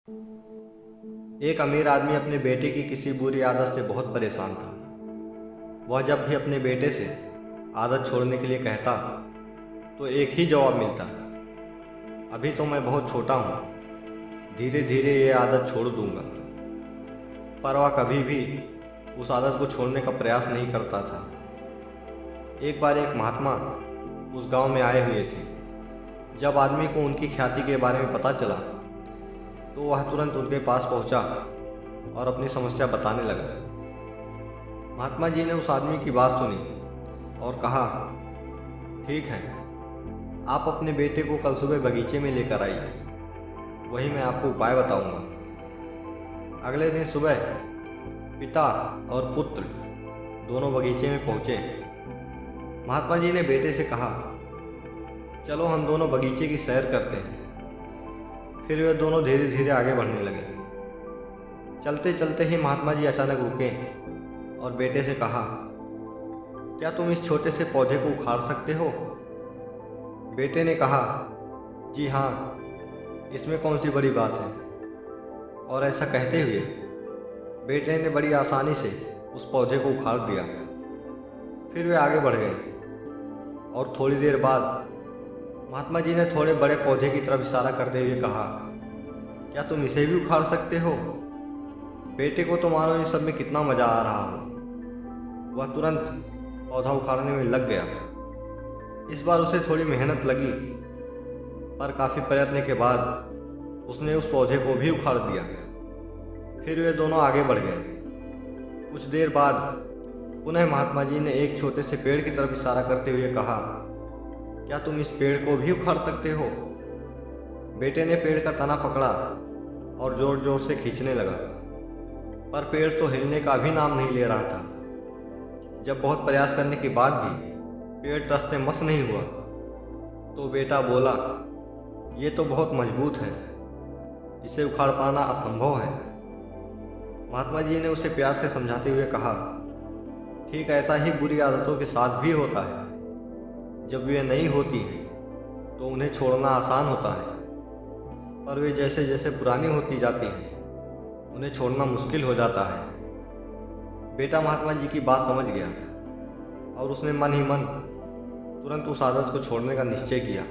एक अमीर आदमी अपने बेटे की किसी बुरी आदत से बहुत परेशान था। वह जब भी अपने बेटे से आदत छोड़ने के लिए कहता तो एक ही जवाब मिलता, अभी तो मैं बहुत छोटा हूँ, धीरे धीरे ये आदत छोड़ दूंगा। पर वह कभी भी उस आदत को छोड़ने का प्रयास नहीं करता था। एक बार एक महात्मा उस गांव में आए हुए थे। जब आदमी को उनकी ख्याति के बारे में पता चला तो वह तुरंत उनके पास पहुंचा और अपनी समस्या बताने लगा। महात्मा जी ने उस आदमी की बात सुनी और कहा, ठीक है, आप अपने बेटे को कल सुबह बगीचे में लेकर आइए, वही मैं आपको उपाय बताऊंगा। अगले दिन सुबह पिता और पुत्र दोनों बगीचे में पहुंचे। महात्मा जी ने बेटे से कहा, चलो हम दोनों बगीचे की सैर करते हैं। फिर वे दोनों धीरे धीरे आगे बढ़ने लगे। चलते चलते ही महात्मा जी अचानक रुके और बेटे से कहा, क्या तुम इस छोटे से पौधे को उखाड़ सकते हो? बेटे ने कहा, जी हाँ, इसमें कौन सी बड़ी बात है। और ऐसा कहते हुए बेटे ने बड़ी आसानी से उस पौधे को उखाड़ दिया। फिर वे आगे बढ़ गए और थोड़ी देर बाद महात्मा जी ने थोड़े बड़े पौधे की तरफ इशारा करते हुए कहा, क्या तुम इसे भी उखाड़ सकते हो? बेटे को तो मानो इन सब में कितना मजा आ रहा हो। वह तुरंत पौधा उखाड़ने में लग गया। इस बार उसे थोड़ी मेहनत लगी, पर काफ़ी प्रयत्न के बाद उसने उस पौधे को भी उखाड़ दिया। फिर वे दोनों आगे बढ़ गए। कुछ देर बाद पुनः महात्मा जी ने एक छोटे से पेड़ की तरफ इशारा करते हुए कहा, क्या तुम इस पेड़ को भी उखाड़ सकते हो? बेटे ने पेड़ का तना पकड़ा और जोर जोर से खींचने लगा, पर पेड़ तो हिलने का भी नाम नहीं ले रहा था। जब बहुत प्रयास करने के बाद भी पेड़ टस से मस नहीं हुआ तो बेटा बोला, ये तो बहुत मजबूत है, इसे उखाड़ पाना असंभव है। महात्मा जी ने उसे प्यार से समझाते हुए कहा, ठीक ऐसा ही बुरी आदतों के साथ भी होता है। जब वे नहीं होती हैं तो उन्हें छोड़ना आसान होता है, पर वे जैसे जैसे पुरानी होती जाती हैं उन्हें छोड़ना मुश्किल हो जाता है। बेटा महात्मा जी की बात समझ गया और उसने मन ही मन तुरंत उस आदत को छोड़ने का निश्चय किया।